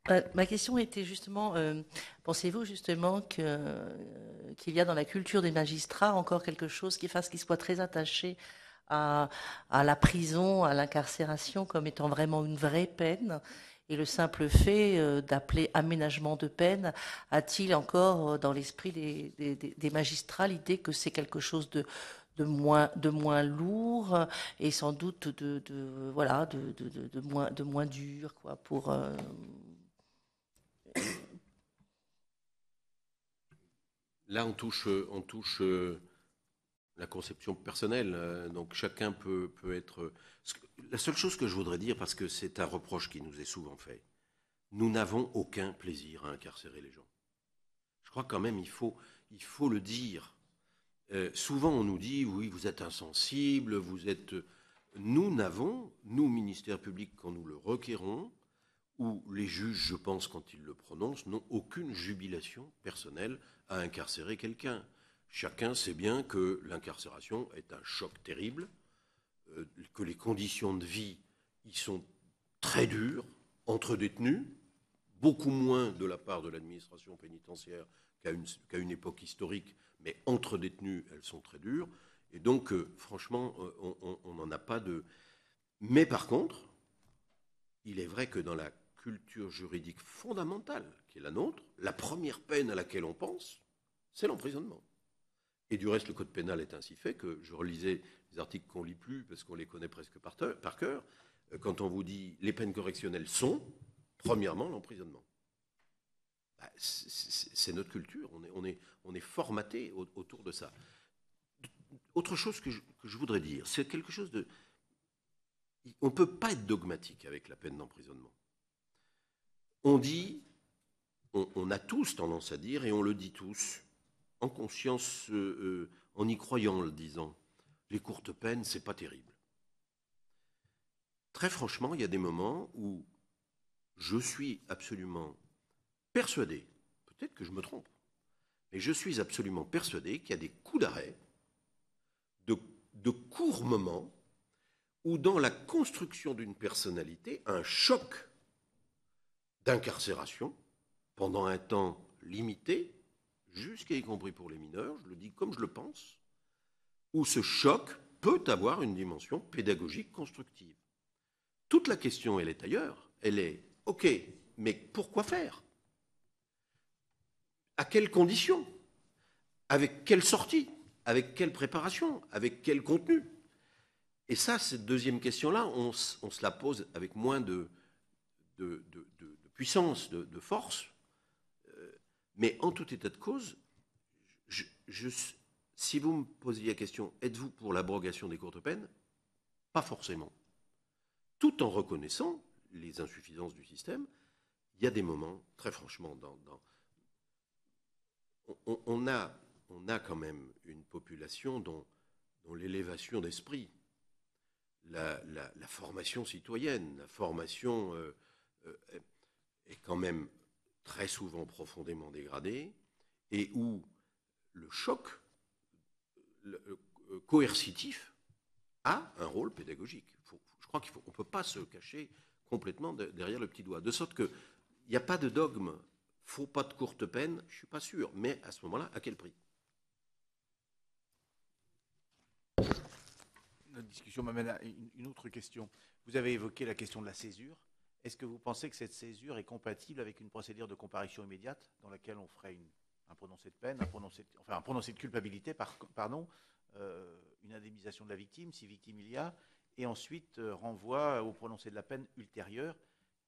Ma question était justement, pensez-vous justement qu'il y a dans la culture des magistrats encore quelque chose qui fasse qu'ils soient très attachés à, à la prison, à l'incarcération comme étant vraiment une vraie peine? Et le simple fait d'appeler aménagement de peine, a-t-il encore dans l'esprit des magistrats l'idée que c'est quelque chose de moins lourd et sans doute voilà, de moins dur, quoi, pour, Là, on touche la conception personnelle. Donc chacun peut être. La seule chose que je voudrais dire, parce que c'est un reproche qui nous est souvent fait, nous n'avons aucun plaisir à incarcérer les gens. Je crois quand même il faut le dire. Souvent on nous dit oui, vous êtes insensible, vous êtes. Nous n'avons, nous, ministère public, quand nous le requérons, ou les juges, je pense, quand ils le prononcent, n'ont aucune jubilation personnelle à incarcérer quelqu'un. Chacun sait bien que l'incarcération est un choc terrible, que les conditions de vie y sont très dures entre détenus, beaucoup moins de la part de l'administration pénitentiaire qu'à une époque historique, mais entre détenus, elles sont très dures. Et donc, franchement, on n'en a pas de. Mais par contre, il est vrai que dans la culture juridique fondamentale qui est la nôtre, la première peine à laquelle on pense, c'est l'emprisonnement. Et du reste, le code pénal est ainsi fait que je relisais les articles qu'on lit plus parce qu'on les connaît presque par cœur. Quand on vous dit les peines correctionnelles sont, premièrement, l'emprisonnement. Bah, c'est notre culture, on est formaté autour de ça. Autre chose que je voudrais dire, c'est quelque chose de. On ne peut pas être dogmatique avec la peine d'emprisonnement. On dit, on a tous tendance à dire, et on le dit tous, en conscience, en y croyant, en le disant, les courtes peines, c'est pas terrible. Très franchement, il y a des moments où je suis absolument persuadé, peut-être que je me trompe, mais je suis absolument persuadé qu'il y a des coups d'arrêt, de, de courts moments, où dans la construction d'une personnalité, un choc d'incarcération, pendant un temps limité, jusqu'à y compris pour les mineurs, je le dis comme je le pense, où ce choc peut avoir une dimension pédagogique constructive. Toute la question, elle est ailleurs. Elle est, ok, mais pourquoi faire? À quelles conditions? Avec quelle sortie? Avec quelle préparation? Avec quel contenu? Et ça, cette deuxième question-là, on se la pose avec moins de puissance, de force. Mais en tout état de cause, je, je, si vous me posiez la question, êtes-vous pour l'abrogation des courtes peines? Pas forcément. Tout en reconnaissant les insuffisances du système, il y a des moments, très franchement, on a quand même une population dont l'élévation d'esprit, la formation citoyenne, la formation euh, est quand même très souvent profondément dégradée, et où le choc coercitif a un rôle pédagogique. Je crois qu'on ne peut pas se cacher complètement derrière le petit doigt. De sorte qu'il n'y a pas de dogme. Faut pas de courte peine, je ne suis pas sûr. Mais à ce moment-là, à quel prix? Notre discussion m'amène à une autre question. Vous avez évoqué la question de la césure. Est-ce que vous pensez que cette césure est compatible avec une procédure de comparution immédiate dans laquelle on ferait un prononcé de peine, un prononcé de culpabilité, pardon, une indemnisation de la victime, si victime il y a, et ensuite renvoi au prononcé de la peine ultérieure,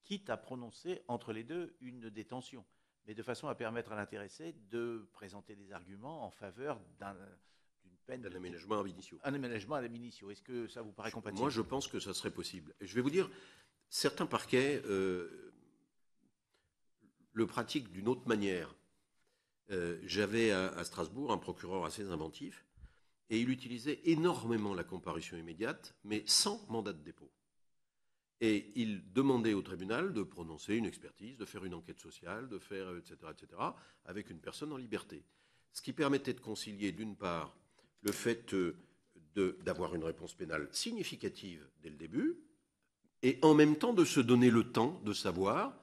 quitte à prononcer entre les deux une détention, mais de façon à permettre à l'intéressé de présenter des arguments en faveur d'une peine D'un de aménagement ab initio. un aménagement à l'initio. Est-ce que ça vous paraît Moi, compatible? je pense que ça serait possible. Et je vais vous dire, certains parquets le pratiquent d'une autre manière. J'avais à Strasbourg un procureur assez inventif, et il utilisait énormément la comparution immédiate, mais sans mandat de dépôt. Et il demandait au tribunal de prononcer une expertise, de faire une enquête sociale, de faire, etc., avec une personne en liberté. Ce qui permettait de concilier, d'une part, le fait d'avoir une réponse pénale significative dès le début, et en même temps de se donner le temps de savoir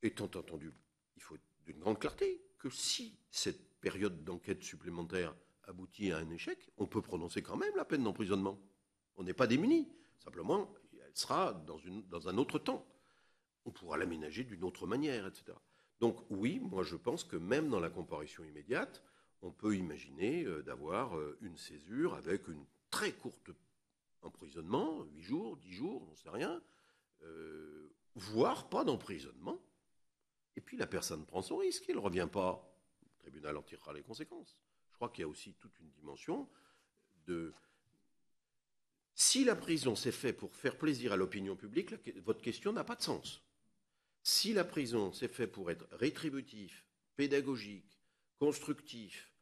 étant entendu, il faut être d'une grande clarté, que si cette période d'enquête supplémentaire aboutit à un échec, on peut prononcer quand même la peine d'emprisonnement. On n'est pas démuni. Simplement, elle sera dans un autre temps. On pourra l'aménager d'une autre manière, etc. Donc oui, moi je pense que même dans la comparution immédiate, on peut imaginer d'avoir une césure avec une très courte emprisonnement, 8 jours, 10 jours, on ne sait rien, voire pas d'emprisonnement. Et puis la personne prend son risque, il ne revient pas. Le tribunal en tirera les conséquences. Je crois qu'il y a aussi toute une dimension de... Si la prison s'est faite pour faire plaisir à l'opinion publique, votre question n'a pas de sens. Si la prison s'est faite pour être rétributif, pédagogique, constructif,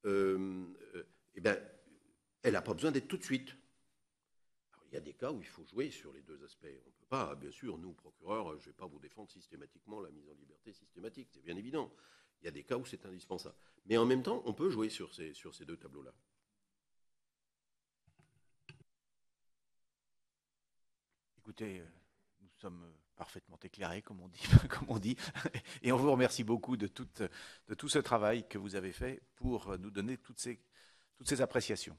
eh ben, elle n'a pas besoin d'être tout de suite. Alors, il y a des cas où il faut jouer sur les deux aspects. On ne peut pas, bien sûr, nous, procureurs, je ne vais pas vous défendre systématiquement la mise en liberté systématique, c'est bien évident. Il y a des cas où c'est indispensable. Mais en même temps, on peut jouer sur ces deux tableaux-là. Écoutez, nous sommes parfaitement éclairés, comme on dit, et on vous remercie beaucoup de tout ce travail que vous avez fait pour nous donner toutes ces appréciations.